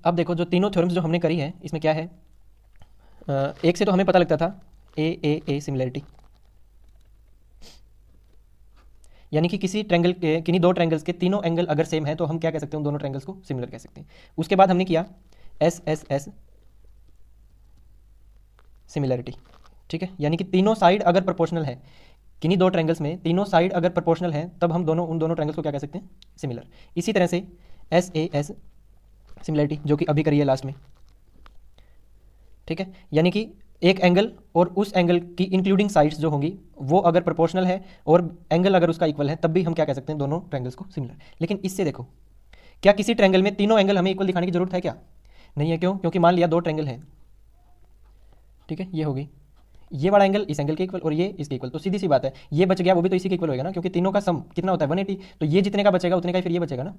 अब देखो जो तीनों थ्योरम्स जो हमने करी है इसमें क्या है, एक से तो हमें पता लगता था ए सिमिलरिटी, यानी कि किसी ट्रायंगल के किन्हीं दो ट्रायंगल्स के तीनों एंगल अगर सेम है तो हम क्या कह सकते हैं, उन दोनों ट्रायंगल्स को सिमिलर कह सकते हैं। उसके बाद हमने किया एस सिमिलरिटी, ठीक है, यानी कि तीनों साइड अगर प्रोपोर्शनल है, किन्हीं दो ट्रायंगल्स में तीनों साइड अगर प्रोपोर्शनल है तब हम उन दोनों ट्रायंगल्स को क्या कह सकते हैं, सिमिलर। इसी तरह से एस सिमिलरिटी जो कि अभी करी है लास्ट में, ठीक है, यानी कि एक एंगल और उस एंगल की इंक्लूडिंग साइड्स जो होंगी वो अगर प्रोपोर्शनल है और एंगल अगर उसका इक्वल है तब भी हम क्या कह सकते हैं, दोनों ट्रायंगल्स को सिमिलर। लेकिन इससे देखो, क्या किसी ट्रायंगल में तीनों एंगल हमें इक्वल दिखाने की जरूरत है क्या? नहीं है। क्यों? क्योंकि मान लिया दो ट्रायंगल है, ठीक है, ये होगी ये वाला एंगल इस एंगल के इक्वल और ये इसके इक्वल, तो सीधी सी बात है ये बच गया वो भी तो इसी के इक्वल होगा ना, क्योंकि तीनों का सम कितना होता है 180, तो ये जितने का बचेगा उतने का ही फिर ये बचेगा ना,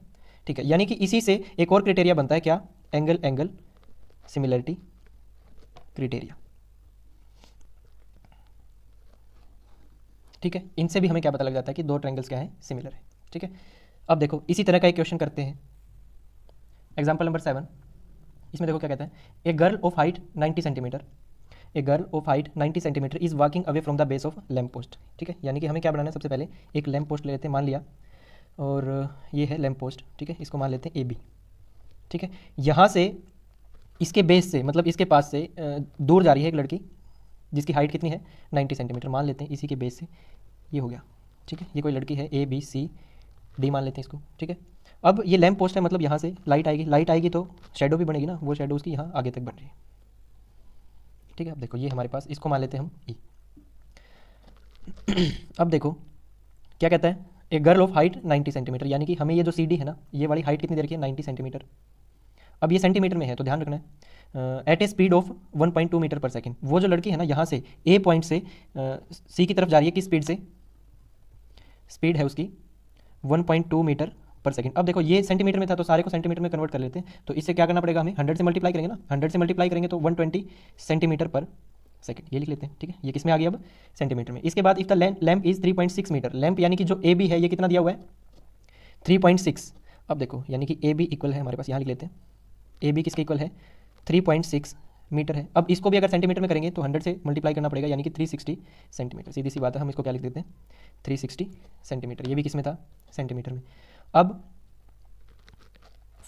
ठीक है। यानी कि इसी से एक और क्राइटेरिया बनता है क्या, एंगल सिमिलरिटी क्राइटेरिया, ठीक है। इनसे भी हमें क्या पता लग जाता है कि दो ट्रायंगल्स क्या है, सिमिलर है, ठीक है। अब देखो इसी तरह का एक क्वेश्चन करते हैं, एग्जाम्पल नंबर 7। इसमें देखो क्या कहता है, a girl of height 90 centimetre, a girl of height 90 centimetre is walking away from the base of lamp post, ठीक है। यानी कि हमें क्या बनाना है, सबसे पहले एक लैम्प पोस्ट ले लेते हैं, मान लिया, और ये है लैम्प पोस्ट, ठीक है, इसको मान लेते हैं AB, ठीक है। यहाँ से इसके बेस से मतलब इसके पास से दूर जा रही है एक लड़की जिसकी हाइट कितनी है, 90 सेंटीमीटर मान लेते हैं, इसी के बेस से ये हो गया, ठीक है। ये कोई लड़की है ABCD मान लेते हैं इसको, ठीक है। अब ये लैम्प पोस्ट है, मतलब यहाँ से लाइट आएगी तो शेडो भी बनेगी ना, वो शेडो उसकी यहाँ आगे तक बन रही है, ठीक है। अब देखो ये हमारे पास, इसको मान लेते हैं हम E। अब देखो क्या कहता है, एक गर्ल ऑफ हाइट 90 सेंटीमीटर, यानी कि हमें ये जो CD है ना, ये वाली हाइट कितनी दे रखी है, 90 सेंटीमीटर। अब ये सेंटीमीटर में है तो ध्यान रखना है, at a speed of 1.2 metre per second, वो जो लड़की है ना यहाँ से A पॉइंट से C की तरफ जा रही है, किस स्पीड से, स्पीड है उसकी 1.2 मीटर पर सेकंड। अब देखो ये सेंटीमीटर में था तो सारे को सेंटीमीटर में कन्वर्ट कर लेते हैं, तो इससे क्या करना पड़ेगा हमें, 100 से मल्टीप्लाई करेंगे ना, 100 से मल्टीप्लाई करेंगे तो 120 सेंटीमीटर पर सेकंड, ये लिख लेते हैं, ठीक है। ये किस में आ गया, अब सेंटीमीटर में। इसके बाद if the lamp is 3.6 metre, lamp यानी कि जो AB है ये कितना दिया हुआ है, 3.6। अब देखो यानी कि AB इक्वल है हमारे पास, यहाँ लिख लेते हैं, AB किसके इक्वल है, 3.6 मीटर है। अब इसको भी अगर सेंटीमीटर में करेंगे तो 100 से मल्टीप्लाई करना पड़ेगा, यानी कि 360 सेंटीमीटर, सीधी सी बात है, हम इसको क्या लिख देते हैं, 360 सेंटीमीटर। ये भी किस में था, सेंटीमीटर में। अब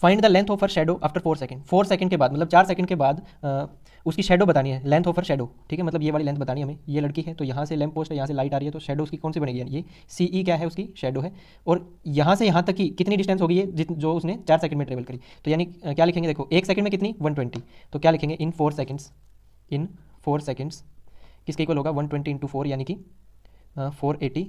find the length of her shadow after 4 second, 4 second के बाद मतलब 4 सेकंड के बाद उसकी शेडो बतानी है, लेंथ ऑफ हर शेडो, ठीक है, मतलब ये वाली लेंथ बतानी है हमें। ये लड़की है तो यहाँ से लैम्प पोस्ट है, यहाँ से लाइट आ रही है तो शेडो उसकी कौन सी बनेगी, ये CE क्या है, उसकी शेडो है, और यहाँ से यहाँ तक की कितनी डिस्टेंस होगी ये जो उसने 4 सेकंड में ट्रेवल करी, तो यानी क्या लिखेंगे, देखो 1 सेकंड में कितनी 120, तो क्या लिखेंगे इन 4 सेकंड्स, इन 4 सेकंड्स किसके इक्वल होगा, 120 इंटू 4 यानी कि 480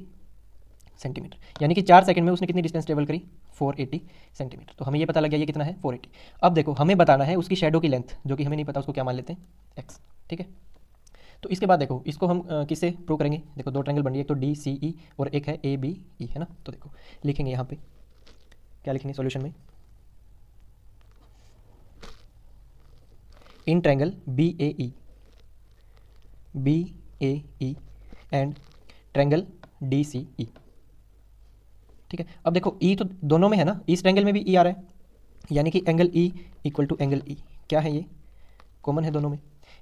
सेंटीमीटर, यानी कि 4 सेकंड में उसने कितनी डिस्टेंस ट्रेवल करी, 480 सेंटीमीटर। तो हमें ये पता लग गया ये कितना है, 480। अब देखो हमें बताना है उसकी शेडो की लेंथ, जो कि हमें नहीं पता, उसको क्या मान लेते हैं, x, ठीक है। तो इसके बाद देखो इसको हम किससे प्रूव करेंगे, देखो दो ट्रायंगल बन रही है, एक तो DCE और एक है ABE, है ना। तो देखो लिखेंगे यहाँ पे क्या लिखेंगे सॉल्यूशन में, in triangle BAE and triangle DCE, ठीक है। अब देखो E तो दोनों में है ना, इस ट्रायंगल में भी E आ रहा है, यानी कि angle E equal to angle E क्या है, ये कॉमन है दोनों में।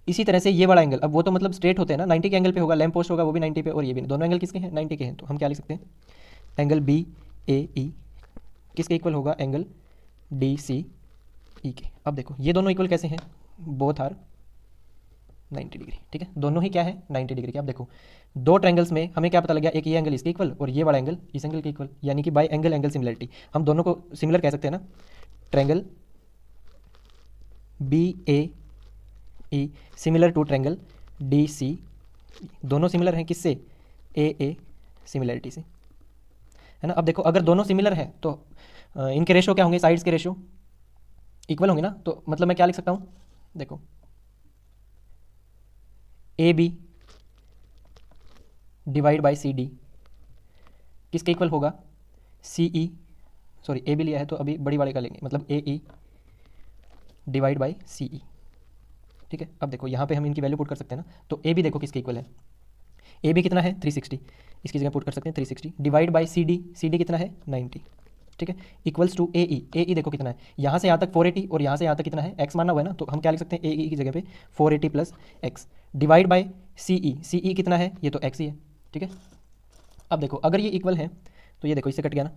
इसी तरह से ये वाला एंगल, अब वो तो मतलब स्ट्रेट होते हैं ना, 90 के एंगल पे होगा, लैम्प पोस्ट होगा वो भी 90 पे, और ये भी दोनों एंगल किसके हैं, 90 के हैं, तो हम क्या लिख सकते हैं, एंगल BAE किसके इक्वल होगा, एंगल DCE के। अब देखो ये दोनों इक्वल कैसे हैं, बोथ आर 90 डिग्री, ठीक है, दोनों ही क्या है 90 डिग्री के। अब देखो दो ट्रायंगल्स में हमें क्या पता लग गया, एक ये एंगल इसके इक्वल और ये वाला एंगल इस एंगल के इक्वल, यानी कि बाय एंगल सिमिलरिटी हम दोनों को सिमिलर कह सकते हैं ना। Triangle BAE similar to triangle DC, दोनों सिमिलर हैं किससे, AA सिमिलरिटी से, है ना। अब देखो अगर दोनों सिमिलर हैं तो इनके रेशो क्या होंगे, साइड्स के रेशो इक्वल होंगे ना, तो मतलब मैं क्या लिख सकता हूँ, देखो AB डिवाइड बाई CD किसके इक्वल होगा, CE, सॉरी AB लिया है तो अभी बड़ी वाले का लेंगे, मतलब AE डिवाइड बाई CE, ठीक है। अब देखो यहाँ पे हम इनकी वैल्यू पुट कर सकते हैं ना, तो AB देखो किसके इक्वल है, AB कितना है 360, इसकी जगह पुट कर सकते हैं 360 डिवाइड बाई CD कितना है 90, ठीक है, इक्वल्स टू ए ई देखो कितना है, यहाँ से यहाँ तक 480 और यहाँ से यहाँ तक कितना है, एक्स माना हुआ है ना, तो हम क्या लिख सकते हैं, ए ई की जगह पे 480 प्लस एक्स डिवाइड बाय सी ई कितना है, ये तो एक्स ही है। ठीक है, अब देखो अगर ये इक्वल है तो ये देखो इससे कट गया ना,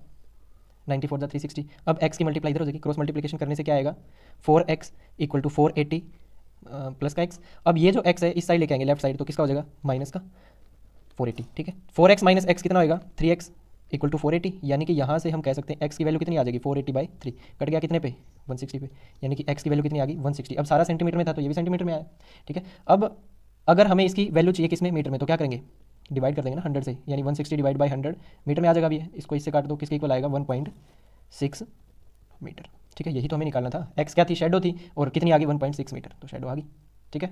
94 × 360। अब x की मल्टीप्लाई इधर हो जाएगी, क्रॉस मल्टीप्लिकेशन करने से क्या आएगा, 4x इक्वल टू 480 प्लस का x। अब ये जो x है इस साइड लेके आएंगे लेफ्ट साइड, तो किसका हो जाएगा, माइनस का 480। ठीक है, 4x माइनस एक्स कितना होएगा, 3x इक्वल टू 480, यानी कि यहाँ से हम कह सकते हैं x की वैल्यू कितनी आ जाएगी, 480/3 कट गया कितने पे, 160 पे, यानी कि x की वैल्यू कितनी आ गई, 160। अब सारा सेंटीमीटर में था तो ये भी सेंटीमीटर में आया। ठीक है, अब अगर हमें इसकी वैल्यू चाहिए किसमें, मीटर में, तो क्या करेंगे, डिवाइड कर देंगे ना 100 से, यानी 160 डिवाइड बाई 100 मीटर में आ जाएगा। भी है, इसको इससे काट दो, किसके इक्वल आएगा, 1.6 मीटर। ठीक है, यही तो हमें निकालना था, x क्या थी, शेडो थी, और कितनी आ गई, 1.6 मीटर, तो शेडो आ गई। ठीक है।